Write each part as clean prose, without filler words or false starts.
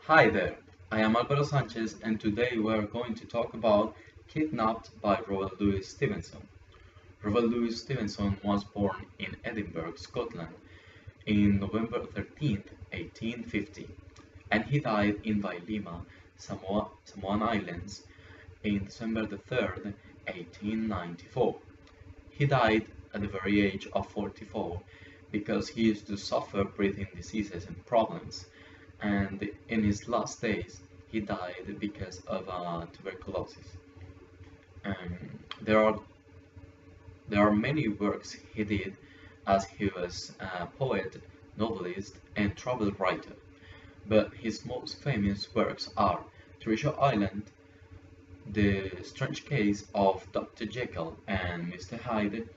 Hi there, I am Alvaro Sanchez and today we are going to talk about Kidnapped by Robert Louis Stevenson. Robert Louis Stevenson was born in Edinburgh, Scotland in November 13th, 1850, and he died in Vailima, Samoan Islands in December 3rd, 1894. He died at the very age of 44 because he used to suffer breathing diseases and problems, and in his last days he died because of tuberculosis. There are many works he did as he was a poet, novelist, and travel writer, but his most famous works are Treasure Island, The Strange Case of Dr. Jekyll and Mr. Hyde,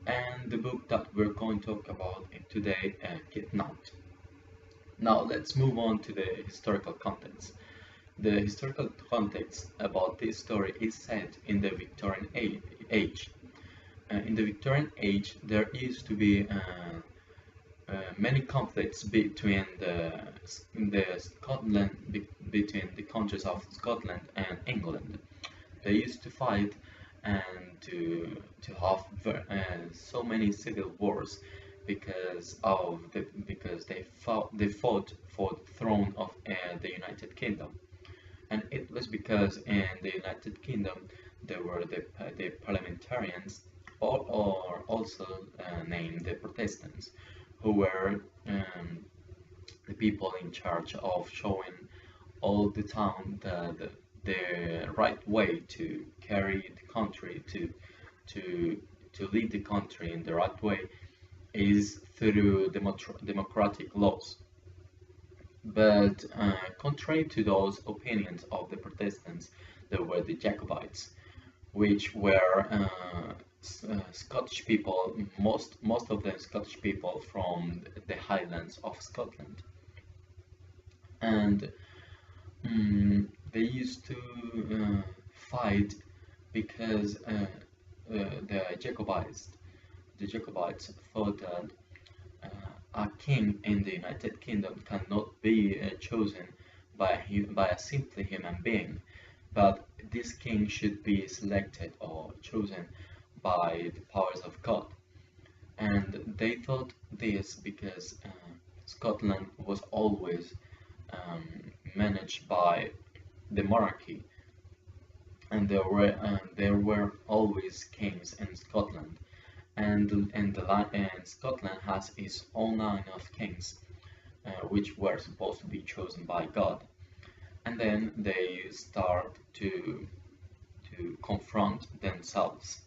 and the book that we're going to talk about today, Kidnapped. Now let's move on to the historical context. The historical context about this story is set in the Victorian age. In the Victorian age, there used to be many conflicts between between the countries of Scotland and England. They used to fight and to have so many civil wars because they fought for the throne of the United Kingdom, and it was because in the United Kingdom there were the parliamentarians, or also named the Protestants, who were the people in charge of showing all the town the right way to carry the country to to lead the country in the right way is through democratic laws. But contrary to those opinions of the Protestants, there were the Jacobites, which were Scottish people, most of them Scottish people from the Highlands of Scotland, and they used to fight because the Jacobites thought that a king in the United Kingdom cannot be chosen by a simply human being, but this king should be selected or chosen by the powers of God. And they thought this because Scotland was always um, managed by the monarchy, and there were always kings in Scotland, and Scotland has its own line of kings, which were supposed to be chosen by God. And then they start to confront themselves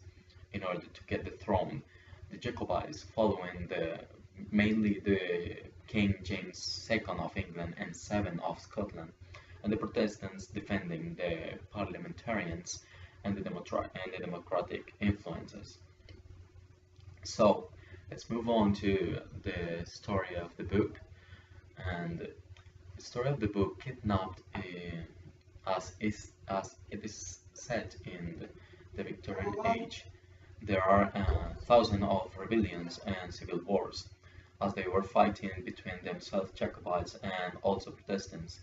in order to get the throne. The Jacobites, following mainly the King James II of England and VII of Scotland, and the Protestants defending the parliamentarians and the democratic influences. So let's move on to the story of the book. And the story of the book, Kidnapped, as it is set in the Victorian age, there are thousands of rebellions and civil wars, as they were fighting between themselves, Jacobites and also Protestants.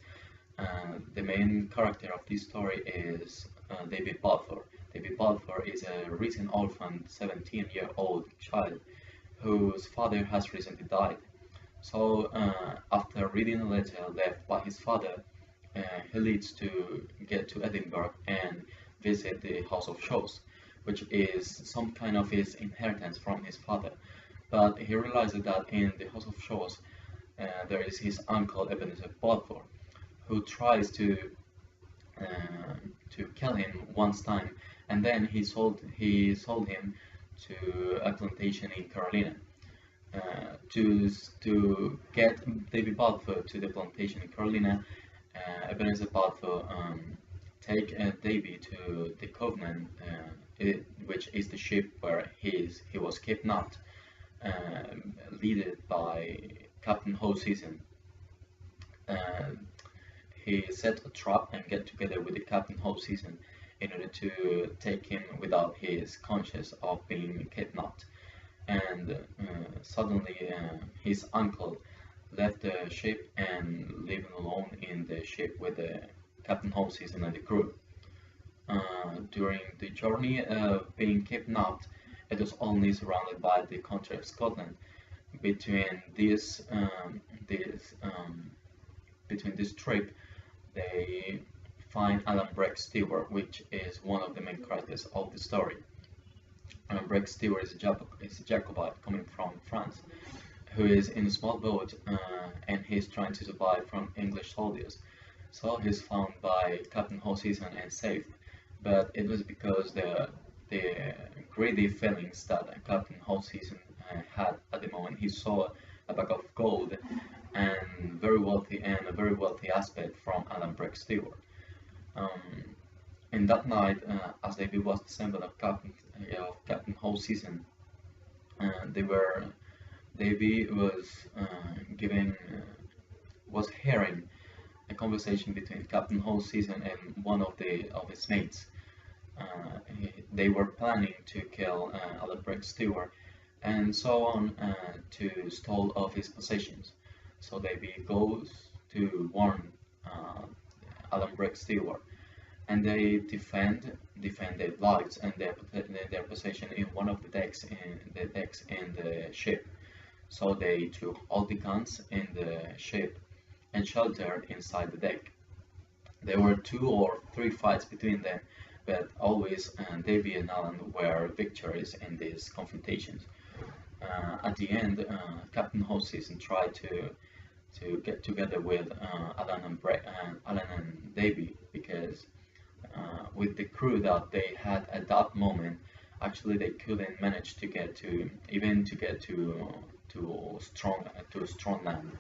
The main character of this story is David Balfour. David Balfour is a recent orphaned 17-year-old child whose father has recently died. So, after reading a letter left by his father, he leads to get to Edinburgh and visit the House of Shaws, which is some kind of his inheritance from his father. But he realizes that in the House of Shaws there is his uncle Ebenezer Balfour, who tries to kill him once time, and then he sold him to a plantation in Carolina. To get David Balfour to the plantation in Carolina, Ebenezer Balfour take Davy to the Covenant, which is the ship where he was kidnapped, led by Captain Hoseason. Uh, he set a trap and get together with the Captain Hoseason in order to take him without his conscious of being kidnapped. And suddenly his uncle left the ship and living alone in the ship with the Captain Holseason and the crew. During the journey being kidnapped, it was only surrounded by the country of Scotland. Between this between this trip, they find Alan Breck Stewart, which is one of the main characters of the story. Alan Breck Stewart is a Jacobite coming from France, who is in a small boat and he's trying to survive from English soldiers. So he's found by Captain Hoseason and saved, but it was because the greedy feelings that Captain Hoseason had at the moment. He saw a bag of gold and a very wealthy aspect from Alan Breck Stewart. Um, in that night, as David was the symbol of Captain Hoseason, they were Davy was hearing a conversation between Captain Hoseason and one of his mates. They were planning to kill Alan Breck Stewart and so on to stall of his possessions. So Davy goes to warn uh, Alan Breck Stewart, and they defend their lives and their possession in one of the decks in the ship. So they took all the guns in the ship and sheltered inside the deck. There were 2 or 3 fights between them, but always Davy and Alan were victorious in these confrontations. At the end, Captain Hoseason tried to get together with Alan and Davy because with the crew that they had at that moment, actually they couldn't manage to get to strong land.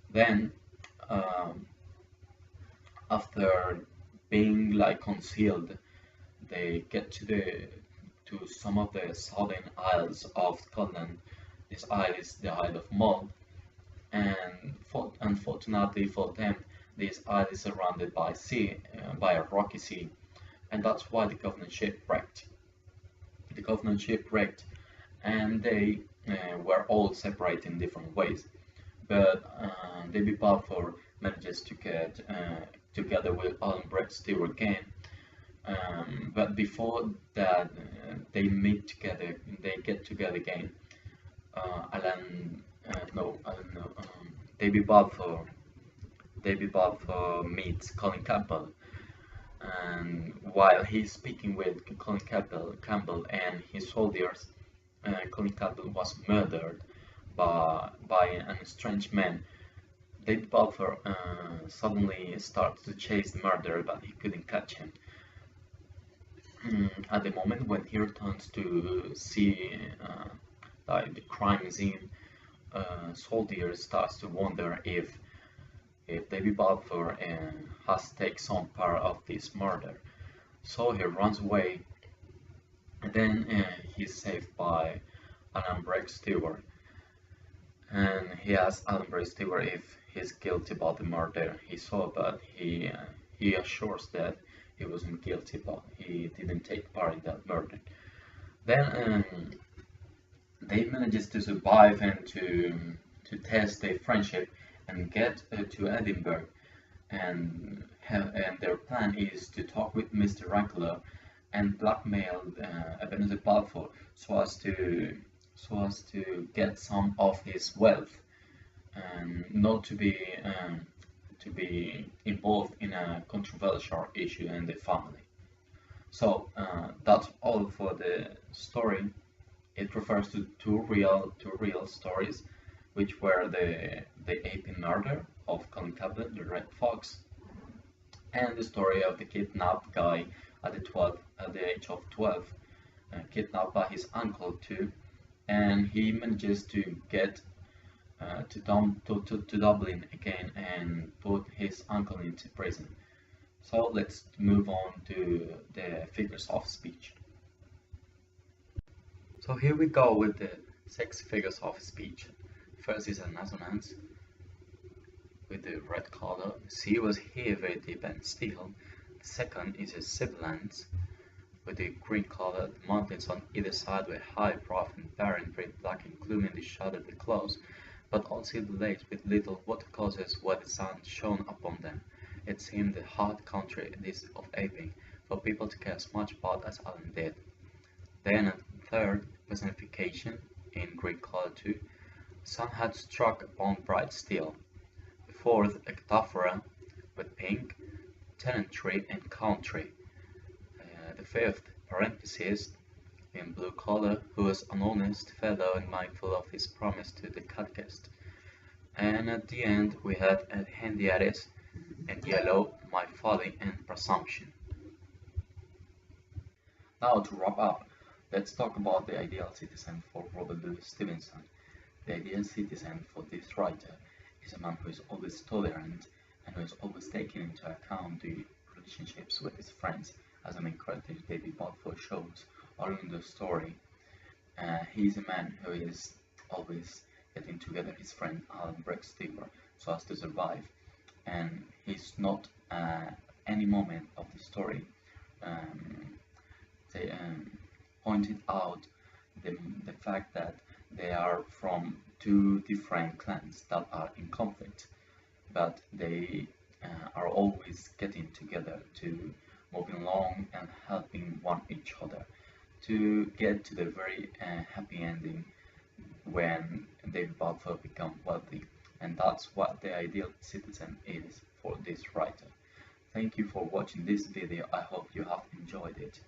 Then, um, after being like concealed, they get to some of the southern isles of Scotland. This isle is the Isle of Mull, and unfortunately for them, this isle is surrounded by by a rocky sea, and that's why the Covenant ship wrecked. The Covenant ship wrecked, and they were all separated in different ways. But David Balfour manages to get together with Alan Breck Stewart again. But before that, they meet together. They get together again. Alan, no, Alan, no. David Balfour. David Balfour meets Colin Campbell, and while he's speaking with Campbell and his soldiers, Colin Campbell was murdered by an strange man. David Balfour suddenly started to chase the murderer, but he couldn't catch him. At the moment when he returns to see like the crime scene, soldier starts to wonder if David Balfour has taken some part of this murder. So he runs away, and then he's saved by Alan Breck Stewart, and he asks Alan Breck Stewart if he's guilty about the murder he saw, but he assures that he wasn't guilty, but he didn't take part in that murder. Then they manages to survive and to test their friendship and get to Edinburgh, and their plan is to talk with Mr. Rankler and blackmail Ebenezer Balfour so as to get some of his wealth and not to be involved in a controversial issue in the family. So that's all for the story. It refers to two real stories, which were the AP murder of Colin Campbell, the Red Fox, and the story of the kidnapped guy at the age of 12, kidnapped by his uncle too, and he manages to get to Dublin again and put his uncle into prison. So let's move on to the figures of speech. So here we go with the 6 figures of speech. First is an assonance with the red color. C was here, very deep and still. The second is a sibilance with the green color. The mountains on either side were high, rough, and barren, very black, including the shadow of the clouds. but also the lakes with little water causes where the sun shone upon them. It seemed the hard country this of Aving for people to care as much about as Alan did. Then a third personification, in Greek color too, sun had struck upon bright steel. The fourth, a cataphora with pink, tenantry and country. The fifth, parenthesis, in blue color, who was an honest fellow and mindful of his promise to the catechist. And at the end we had a Hendiadys in yellow, my folly and presumption. Now to wrap up, let's talk about the ideal citizen for Robert Louis Stevenson. The ideal citizen for this writer is a man who is always tolerant and who is always taking into account the relationships with his friends, as the main character David Balfour shows all in the story. He is a man who is always getting together his friend Alan Breck-Stewart so as to survive, and he's not any moment of the story um, they pointed out the fact that they are from two different clans that are in conflict, but they are always getting together to moving along and helping one each other to get to the very happy ending when David Balfour become wealthy, and that's what the ideal citizen is for this writer. Thank you for watching this video. I hope you have enjoyed it.